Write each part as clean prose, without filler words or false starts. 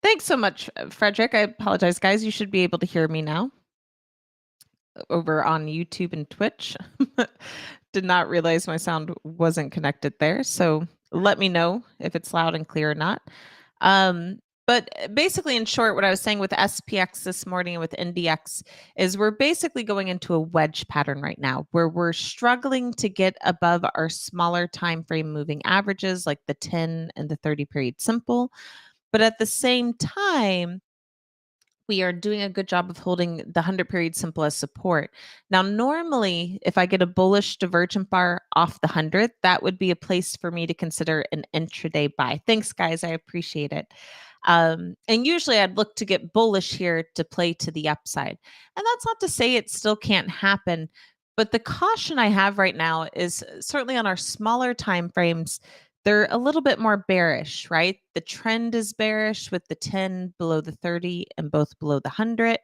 Thanks so much, Frederick. I apologize, guys. You should be able to hear me now over on YouTube and Twitch. Did not realize my sound wasn't connected there. So let me know if it's loud and clear or not. But basically, in short, what I was saying with SPX this morning and with NDX is we're basically going into a wedge pattern right now where we're struggling to get above our smaller time frame moving averages like the 10 and the 30 period simple. But at the same time, we are doing a good job of holding the 100 period simple as support. Now, normally, if I get a bullish divergent bar off the 100, that would be a place for me to consider an intraday buy. Thanks, guys. I appreciate it. And usually I'd look to get bullish here to play to the upside. And that's not to say it still can't happen. But the caution I have right now is certainly on our smaller time frames, they're a little bit more bearish, right? The trend is bearish with the 10 below the 30 and both below the 100.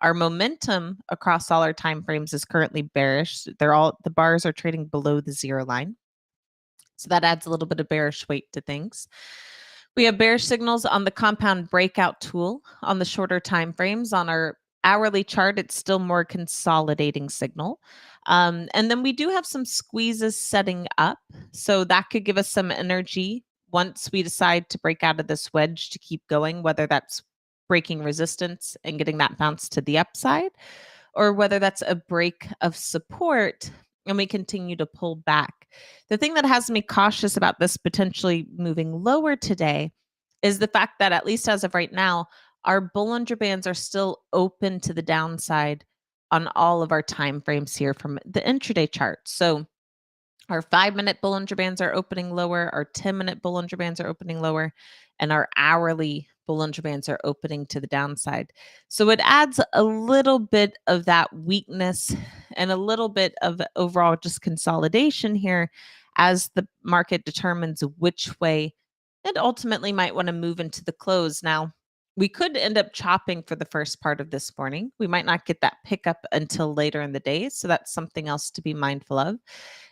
Our momentum across all our time frames is currently bearish. The bars are trading below the zero line. So that adds a little bit of bearish weight to things. We have bearish signals on the compound breakout tool on the shorter time frames. On our hourly chart, it's still more consolidating signal. And then we do have some squeezes setting up. So that could give us some energy once we decide to break out of this wedge to keep going, whether that's breaking resistance and getting that bounce to the upside, or whether that's a break of support and we continue to pull back. The thing that has me cautious about this potentially moving lower today is the fact that, at least as of right now, our Bollinger Bands are still open to the downside on all of our time frames here from the intraday chart. So our 5-minute Bollinger Bands are opening lower, our 10-minute Bollinger Bands are opening lower, and our hourly Bollinger Bands are opening to the downside. So it adds a little bit of that weakness and a little bit of overall just consolidation here as the market determines which way it ultimately might want to move into the close. Now, we could end up chopping for the first part of this morning. We might not get that pickup until later in the day. So that's something else to be mindful of.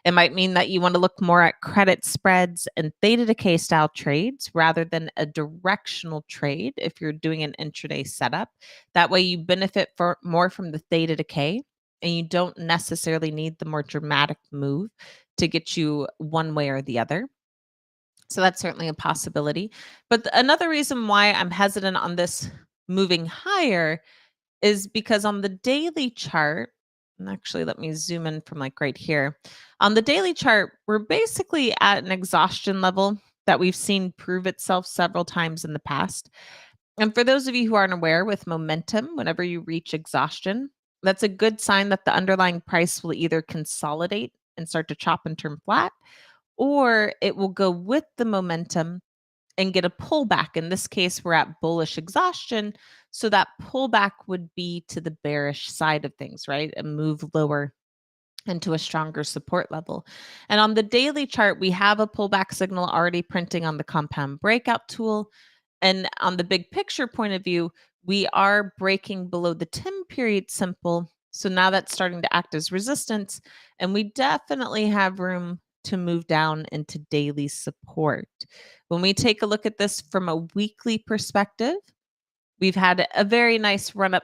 It might mean that you want to look more at credit spreads and theta decay style trades rather than a directional trade if you're doing an intraday setup. That way you benefit more from the theta decay and you don't necessarily need the more dramatic move to get you one way or the other. So that's certainly a possibility. But another reason why I'm hesitant on this moving higher is because on the daily chart, and actually let me zoom in from like right here. On the daily chart, we're basically at an exhaustion level that we've seen prove itself several times in the past. And for those of you who aren't aware, with momentum, whenever you reach exhaustion, that's a good sign that the underlying price will either consolidate and start to chop and turn flat, or it will go with the momentum and get a pullback. In this case, we're at bullish exhaustion. So that pullback would be to the bearish side of things, right? And move lower into a stronger support level. And on the daily chart, we have a pullback signal already printing on the compound breakout tool. And on the big picture point of view, we are breaking below the 10 period simple. So now that's starting to act as resistance. And we definitely have room to move down into daily support. When we take a look at this from a weekly perspective, we've had a very nice run up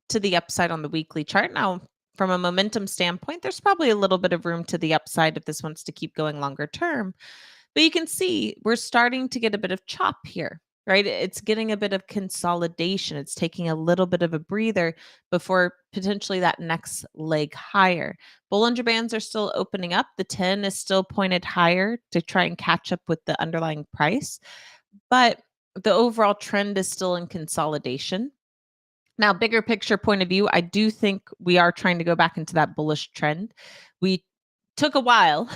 to the upside on the weekly chart. Now, from a momentum standpoint, there's probably a little bit of room to the upside if this wants to keep going longer term. But you can see we're starting to get a bit of chop here, right? It's getting a bit of consolidation. It's taking a little bit of a breather before potentially that next leg higher. Bollinger Bands are still opening up. The 10 is still pointed higher to try and catch up with the underlying price. But the overall trend is still in consolidation. Now, bigger picture point of view, I do think we are trying to go back into that bullish trend. We took a while,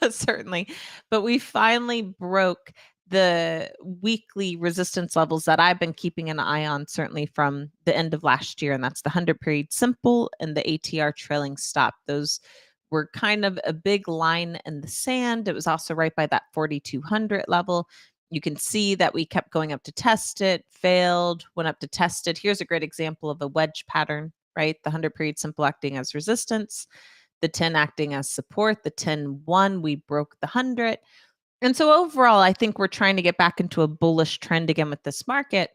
certainly, but we finally broke the weekly resistance levels that I've been keeping an eye on, certainly from the end of last year. And that's the 100 period simple and the ATR trailing stop. Those were kind of a big line in the sand. It was also right by that 4,200 level. You can see that we kept going up to test it, failed, went up to test it. Here's a great example of a wedge pattern, right? The 100 period simple acting as resistance, the 10 acting as support, the 10 won, we broke the 100. And so overall, I think we're trying to get back into a bullish trend again with this market.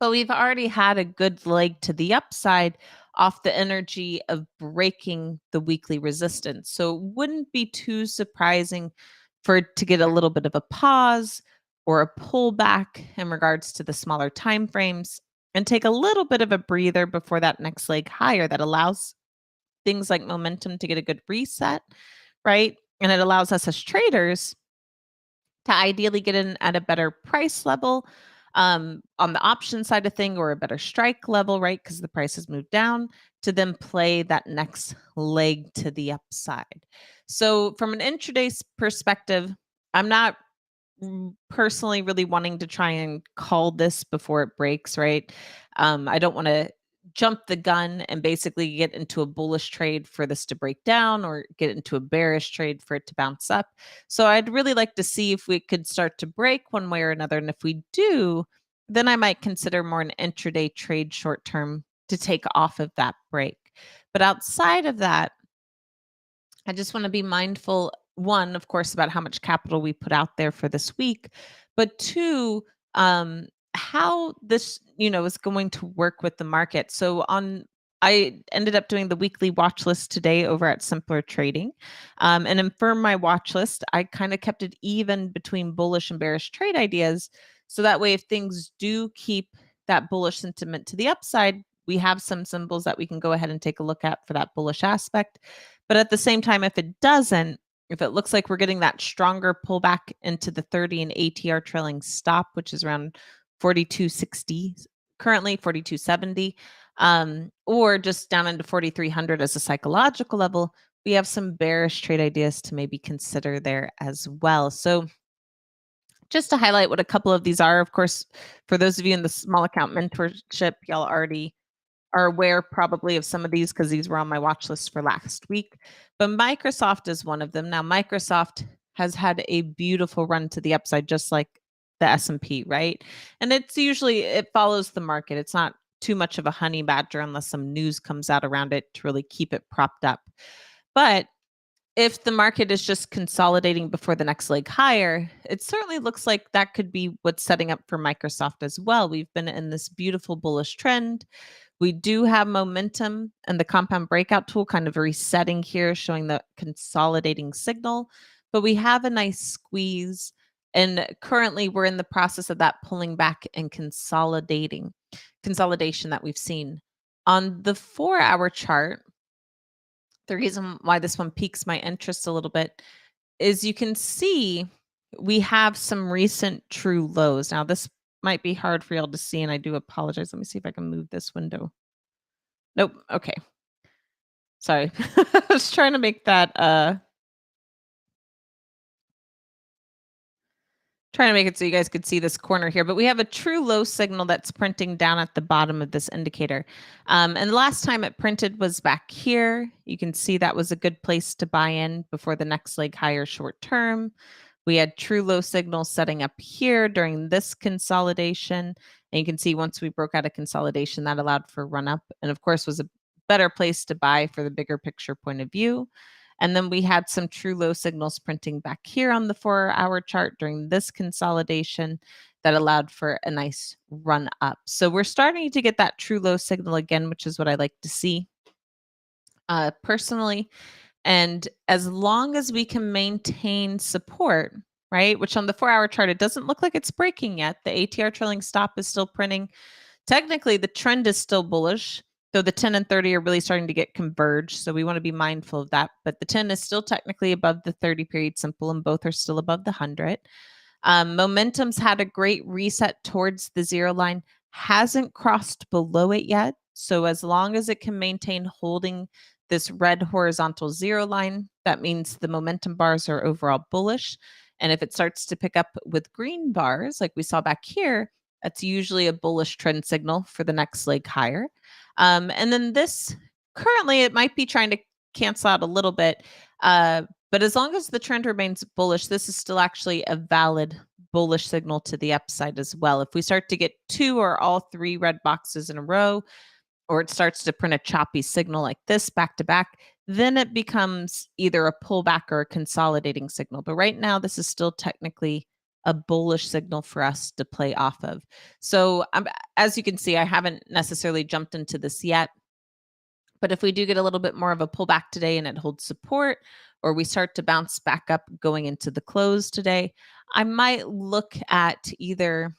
But we've already had a good leg to the upside off the energy of breaking the weekly resistance. So it wouldn't be too surprising for it to get a little bit of a pause or a pullback in regards to the smaller time frames and take a little bit of a breather before that next leg higher that allows things like momentum to get a good reset, right? And it allows us as traders to ideally get in at a better price level on the option side of thing or a better strike level, right? Because the price has moved down to then play that next leg to the upside. So, from an perspective, I'm not personally really wanting to try and call this before it breaks, right? I don't want to jump the gun and basically get into a bullish trade for this to break down or get into a bearish trade for it to bounce up. So I'd really like to see if we could start to break one way or another. And if we do, then I might consider more an intraday trade short term to take off of that break. But outside of that, I just want to be mindful, one, of course, about how much capital we put out there for this week, but two, how this, is going to work with the market. So I ended up doing the weekly watch list today over at Simpler Trading. And in for my watch list, I kind of kept it even between bullish and bearish trade ideas. So that way, if things do keep that bullish sentiment to the upside, we have some symbols that we can go ahead and take a look at for that bullish aspect. But at the same time, if it doesn't, if it looks like we're getting that stronger pullback into the 30 and ATR trailing stop, which is around 4260, currently 4270, or just down into 4300 as a psychological level, we have some bearish trade ideas to maybe consider there as well. So just to highlight what a couple of these are, of course, for those of you in the small account mentorship, y'all already are aware probably of some of these because these were on my watch list for last week. But Microsoft is one of them. Now, Microsoft has had a beautiful run to the upside, just like the S&P, right? And it follows the market. It's not too much of a honey badger unless some news comes out around it to really keep it propped up. But if the market is just consolidating before the next leg higher, it certainly looks like that could be what's setting up for Microsoft as well. We've been in this beautiful bullish trend. We do have momentum and the compound breakout tool kind of resetting here, showing the consolidating signal, but we have a nice squeeze. And currently we're in the process of that pulling back and consolidation that we've seen. On the 4-hour chart, the reason why this one piques my interest a little bit is you can see we have some recent true lows. Now, this might be hard for y'all to see, and I do apologize. Let me see if I can move this window. Nope. Okay. Sorry. I was trying to make that trying to make it so you guys could see this corner here, but we have a true low signal that's printing down at the bottom of this indicator. And the last time it printed was back here. You can see that was a good place to buy in before the next leg higher short term. We had true low signals setting up here during this consolidation. And you can see once we broke out of consolidation, that allowed for run up and of course was a better place to buy for the bigger picture point of view. And then we had some true low signals printing back here on the 4-hour chart during this consolidation that allowed for a nice run up. So we're starting to get that true low signal again, which is what I like to see personally. And as long as we can maintain support, right, which on the 4-hour chart, it doesn't look like it's breaking yet. The ATR trailing stop is still printing. Technically, the trend is still bullish, though the 10 and 30 are really starting to get converged. So we want to be mindful of that. But the 10 is still technically above the 30 period simple, and both are still above the 100. Momentum's had a great reset towards the zero line, hasn't crossed below it yet. So as long as it can maintain holding this red horizontal zero line, that means the momentum bars are overall bullish. And if it starts to pick up with green bars, like we saw back here, that's usually a bullish trend signal for the next leg higher. And then this currently, it might be trying to cancel out a little bit. But as long as the trend remains bullish, this is still actually a valid bullish signal to the upside as well. If we start to get 2 or all 3 red boxes in a row, or it starts to print a choppy signal like this back to back, then it becomes either a pullback or a consolidating signal. But right now, this is still technically a bullish signal for us to play off of. So, as you can see, I haven't necessarily jumped into this yet. But if we do get a little bit more of a pullback today and it holds support, or we start to bounce back up going into the close today, I might look at either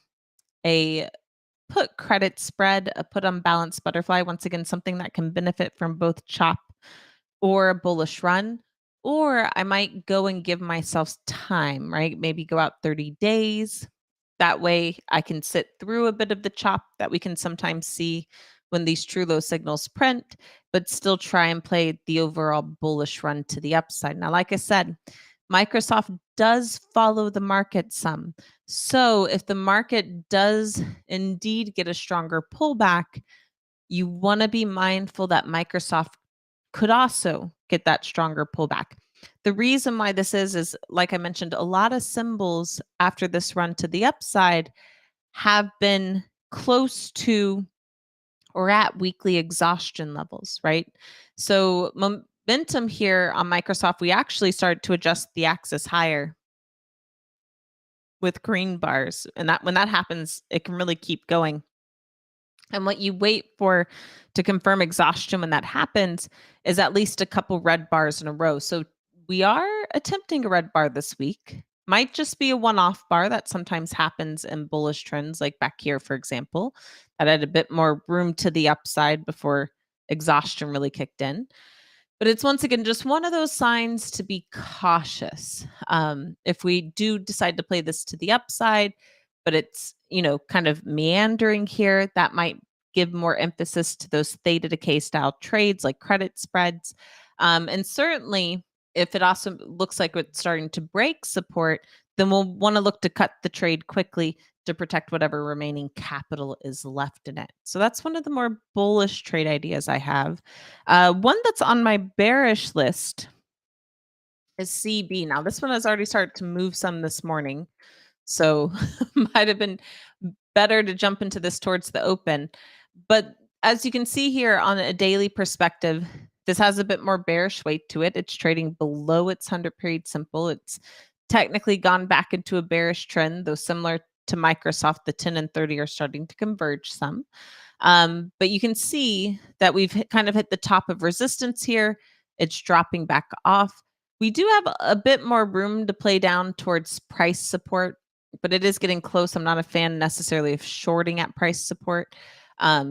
a put credit spread, a put on balance butterfly, once again, something that can benefit from both chop or a bullish run. Or I might go and give myself time, right? Maybe go out 30 days. That way I can sit through a bit of the chop that we can sometimes see when these true low signals print, but still try and play the overall bullish run to the upside. Now, like I said, Microsoft does follow the market some. So if the market does indeed get a stronger pullback, you want to be mindful that Microsoft could also get that stronger pullback. The reason why this is like I mentioned, a lot of symbols after this run to the upside have been close to or at weekly exhaustion levels, right? So momentum here on Microsoft, we actually started to adjust the axis higher with green bars. And that when that happens, it can really keep going. And what you wait for to confirm exhaustion when that happens is at least a couple red bars in a row. So we are attempting a red bar this week. Might just be a one-off bar that sometimes happens in bullish trends, like back here, for example, that had a bit more room to the upside before exhaustion really kicked in. But it's once again just one of those signs to be cautious. If we do decide to play this to the upside, but it's, kind of meandering here, that might give more emphasis to those theta decay style trades like credit spreads. And certainly, if it also looks like it's starting to break support, then we'll want to look to cut the trade quickly to protect whatever remaining capital is left in it. So that's one of the more bullish trade ideas I have. One that's on my bearish list is CB. Now, this one has already started to move some this morning. So might have been better to jump into this towards the open. But as you can see here on a daily perspective, this has a bit more bearish weight to it. It's trading below its 100 period simple. It's technically gone back into a bearish trend, though similar to Microsoft, the 10 and 30 are starting to converge some. But you can see that we've kind of hit the top of resistance here. It's dropping back off. We do have a bit more room to play down towards price support, but it is getting close. I'm not a fan necessarily of shorting at price support,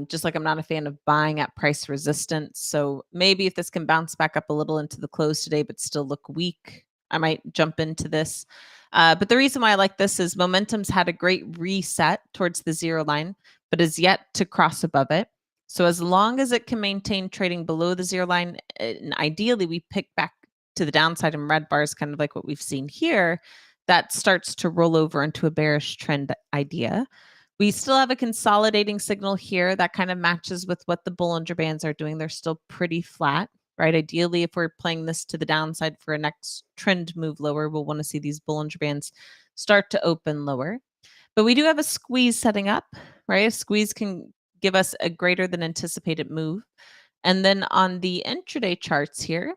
just like I'm not a fan of buying at price resistance. So maybe if this can bounce back up a little into the close today, but still look weak, I might jump into this. But the reason why I like this is momentum's had a great reset towards the zero line, but is yet to cross above it. So as long as it can maintain trading below the zero line, and ideally we pick back to the downside in red bars, kind of like what we've seen here, that starts to roll over into a bearish trend idea. We still have a consolidating signal here that kind of matches with what the Bollinger Bands are doing. They're still pretty flat, right? Ideally, if we're playing this to the downside for a next trend move lower, we'll want to see these Bollinger Bands start to open lower. But we do have a squeeze setting up, right? A squeeze can give us a greater than anticipated move. And then on the intraday charts here,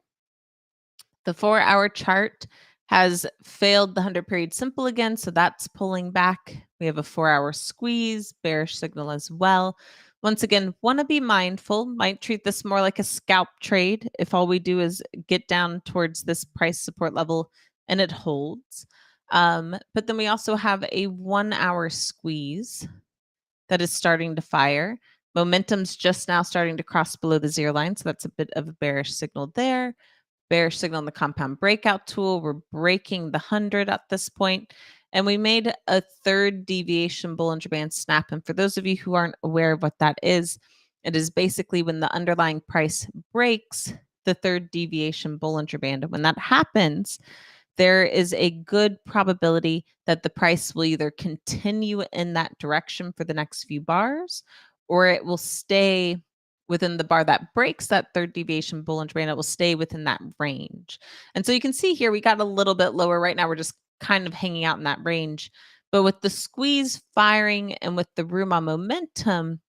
the 4-hour chart has failed the 100 period simple again, so that's pulling back. We have a 4-hour squeeze, bearish signal as well. Once again, want to be mindful, might treat this more like a scalp trade if all we do is get down towards this price support level and it holds. But then we also have a 1-hour squeeze that is starting to fire. Momentum's just now starting to cross below the zero line, so that's a bit of a bearish signal there. Bearish signal on the compound breakout tool. We're breaking the 100 at this point. And we made a third deviation Bollinger Band snap. And for those of you who aren't aware of what that is, it is basically when the underlying price breaks the third deviation Bollinger Band. And when that happens, there is a good probability that the price will either continue in that direction for the next few bars, or it will stay within the bar that breaks that third deviation Bollinger Band. It will stay within that range. And so you can see here, we got a little bit lower. Right now, we're just kind of hanging out in that range. But with the squeeze firing and with the room on momentum,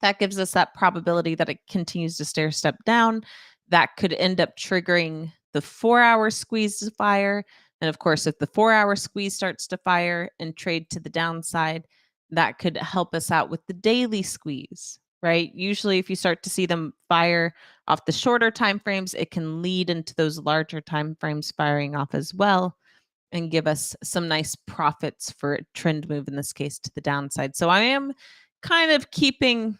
that gives us that probability that it continues to stair step down. That could end up triggering the 4-hour squeeze to fire. And of course, if the 4-hour squeeze starts to fire and trade to the downside, that could help us out with the daily squeeze, right? Usually, if you start to see them fire off the shorter time frames, it can lead into those larger time frames firing off as well and give us some nice profits for a trend move, in this case to the downside. So I am kind of keeping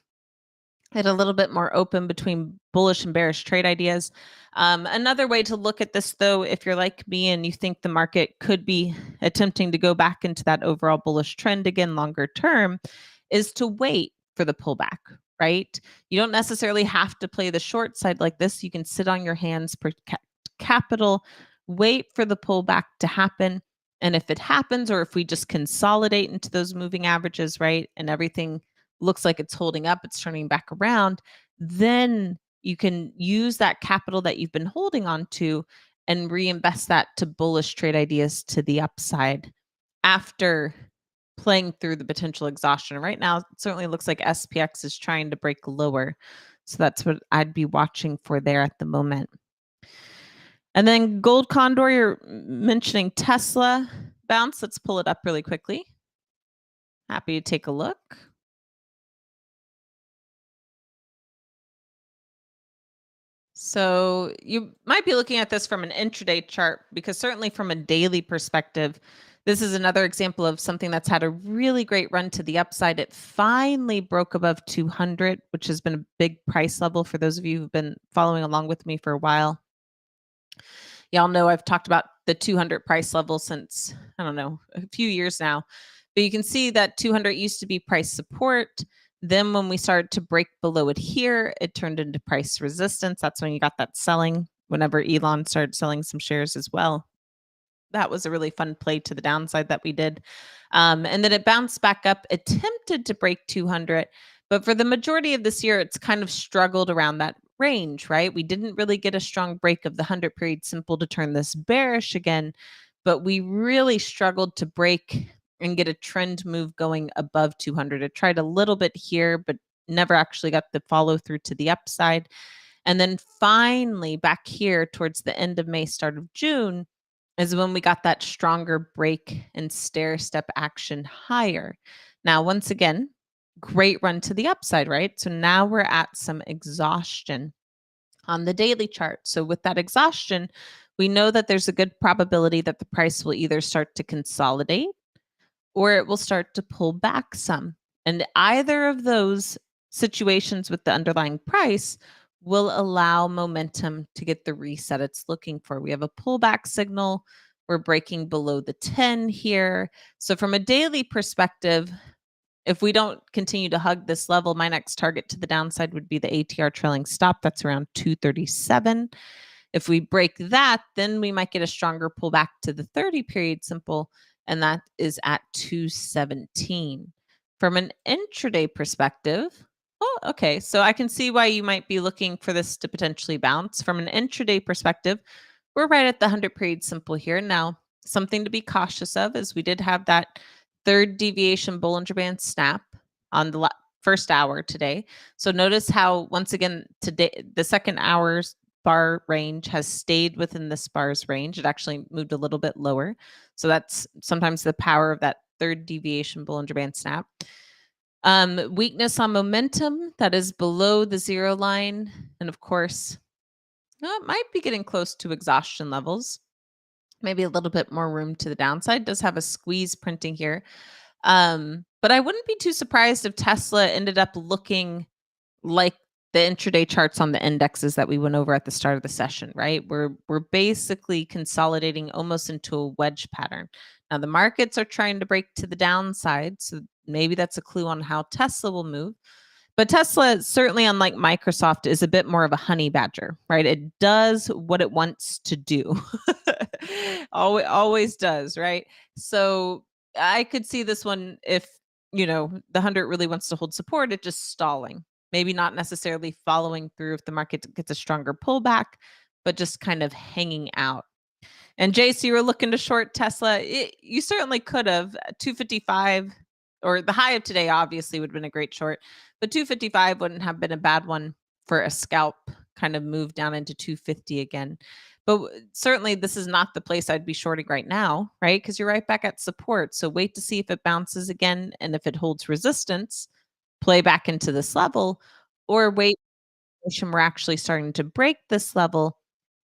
it a little bit more open between bullish and bearish trade ideas. Another way to look at this, though, if you're like me and you think the market could be attempting to go back into that overall bullish trend again longer term, is to wait for the pullback, right? You don't necessarily have to play the short side like this. You can sit on your hands, protect capital, wait for the pullback to happen. And if it happens, or if we just consolidate into those moving averages, right, and everything looks like it's holding up, it's turning back around, then you can use that capital that you've been holding on to and reinvest that to bullish trade ideas to the upside after playing through the potential exhaustion. Right now, it certainly looks like SPX is trying to break lower. So that's what I'd be watching for there at the moment. And then gold condor, you're mentioning Tesla bounce. Let's pull it up really quickly. Happy to take a look. So you might be looking at this from an intraday chart, because certainly from a daily perspective, this is another example of something that's had a really great run to the upside. It finally broke above 200, which has been a big price level for those of you who've been following along with me for a while. Y'all know I've talked about the 200 price level since, I don't know, a few years now. But you can see that 200 used to be price support. Then when we started to break below it here, it turned into price resistance. That's when you got that selling, whenever Elon started selling some shares as well. That was a really fun play to the downside that we did. And then it bounced back up, attempted to break 200. But for the majority of this year, it's kind of struggled around that range, right? We didn't really get a strong break of the 100 period simple to turn this bearish again, but we really struggled to break and get a trend move going above 200. It tried a little bit here, but never actually got the follow through to the upside. And then finally, back here towards the end of May, start of June, is when we got that stronger break and stair step action higher. Now, once again, great run to the upside, right? So now we're at some exhaustion on the daily chart. So with that exhaustion, we know that there's a good probability that the price will either start to consolidate or it will start to pull back some. And either of those situations with the underlying price will allow momentum to get the reset it's looking for. We have a pullback signal. We're breaking below the 10 here. So from a daily perspective, if we don't continue to hug this level, my next target to the downside would be the ATR trailing stop. That's around 237. If we break that, then we might get a stronger pullback to the 30 period simple, and that is at 217. From an intraday perspective, oh, okay, so I can see why you might be looking for this to potentially bounce. From an intraday perspective, we're right at the 100 period simple here. Now, something to be cautious of is we did have that third deviation Bollinger Band snap on the first hour today. So notice how, once again, today, the second hour's bar range has stayed within this bar's range. It actually moved a little bit lower. So that's sometimes the power of that third deviation Bollinger Band snap. Weakness on momentum, that is below the zero line. And of course, it might be getting close to exhaustion levels. Maybe a little bit more room to the downside. Does have a squeeze printing here. But I wouldn't be too surprised if Tesla ended up looking like the intraday charts on the indexes that we went over at the start of the session, right? We're basically consolidating almost into a wedge pattern. Now the markets are trying to break to the downside, so maybe that's a clue on how Tesla will move. But Tesla, certainly unlike Microsoft, is a bit more of a honey badger, right? It does what it wants to do. Always does, right? So I could see this one, if, the 100 really wants to hold support, it just stalling. Maybe not necessarily following through if the market gets a stronger pullback, but just kind of hanging out. And Jace, you were looking to short Tesla. You certainly could have. 255, or the high of today obviously would have been a great short, but 255 wouldn't have been a bad one for a scalp kind of move down into 250 again. But certainly, this is not the place I'd be shorting right now, right? Because you're right back at support. So wait to see if it bounces again. And if it holds resistance, play back into this level, or wait, we're actually starting to break this level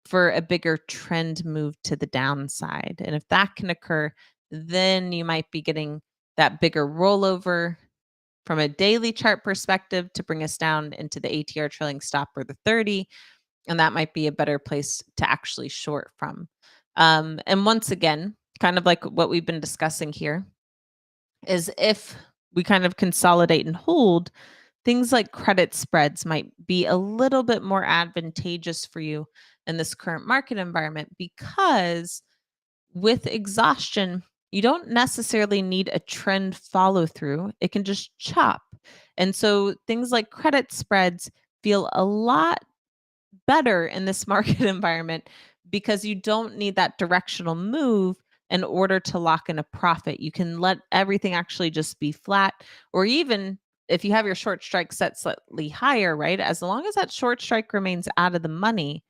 for a bigger trend move to the downside. And if that can occur, then you might be getting that bigger rollover from a daily chart perspective to bring us down into the ATR trailing stop or the 30. And that might be a better place to actually short from. And once again, kind of like what we've been discussing here, is if we kind of consolidate and hold, things like credit spreads might be a little bit more advantageous for you in this current market environment because with exhaustion, you don't necessarily need a trend follow through. It can just chop. And so things like credit spreads feel a lot better in this market environment because you don't need that directional move in order to lock in a profit. You can let everything actually just be flat, or even if you have your short strike set slightly higher, right? As long as that short strike remains out of the money,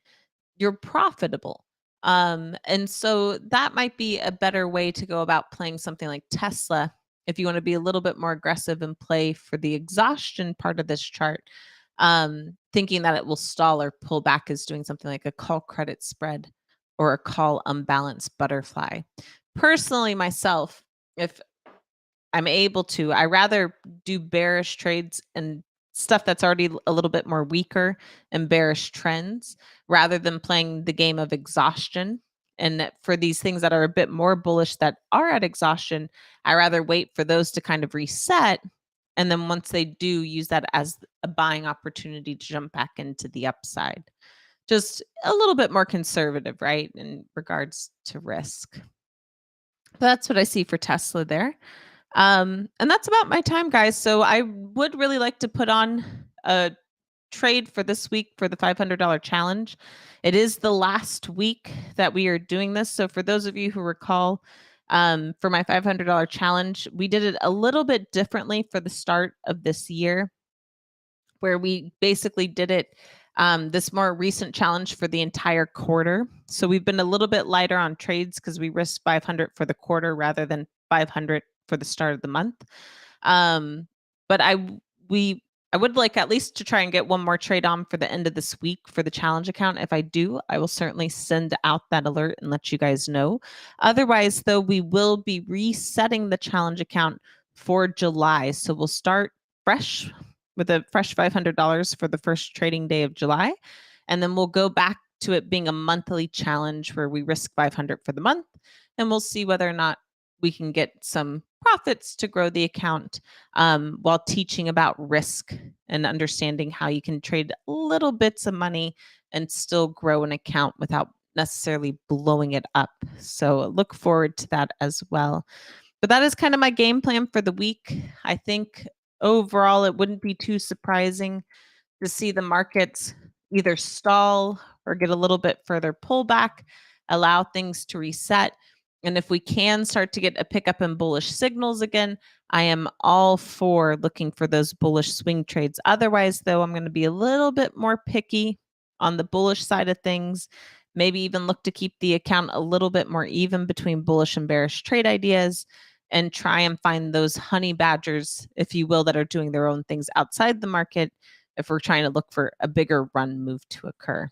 you're profitable. And so that might be a better way to go about playing something like Tesla if you want to be a little bit more aggressive and play for the exhaustion part of this chart, thinking that it will stall or pull back is doing something like a call credit spread or a call unbalanced butterfly. Personally, myself, if I'm able to. I rather do bearish trades and stuff that's already a little bit more weaker and bearish trends rather than playing the game of exhaustion. And for these things that are a bit more bullish that are at exhaustion, I rather wait for those to kind of reset. And then once they do, use that as a buying opportunity to jump back into the upside. Just a little bit more conservative, right? In regards to risk. That's what I see for Tesla there. And that's about my time, guys. So I would really like to put on a trade for this week for the $500 challenge. It is the last week that we are doing this. So for those of you who recall, for my $500 challenge, we did it a little bit differently for the start of this year, where we basically did it this more recent challenge for the entire quarter. So we've been a little bit lighter on trades because we risked 500 for the quarter rather than 500 for the start of the month. But we I would like at least to try and get one more trade on for the end of this week for the challenge account. If I do, I will certainly send out that alert and let you guys know. Otherwise, though, we will be resetting the challenge account for July. So we'll start fresh with a fresh $500 for the first trading day of July. And then we'll go back to it being a monthly challenge where we risk 500 for the month. And we'll see whether or not we can get some profits to grow the account while teaching about risk and understanding how you can trade little bits of money and still grow an account without necessarily blowing it up. So look forward to that as well. But that is kind of my game plan for the week. I think overall it wouldn't be too surprising to see the markets either stall or get a little bit further pullback, allow things to reset. And if we can start to get a pickup in bullish signals again, I am all for looking for those bullish swing trades. Otherwise, though, I'm going to be a little bit more picky on the bullish side of things. Maybe even look to keep the account a little bit more even between bullish and bearish trade ideas and try and find those honey badgers, if you will, that are doing their own things outside the market if we're trying to look for a bigger run move to occur.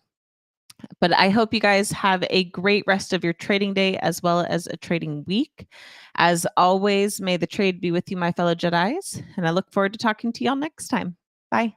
But I hope you guys have a great rest of your trading day as well as a trading week. As always, may the trade be with you, my fellow Jedis, and I look forward to talking to y'all next time. Bye.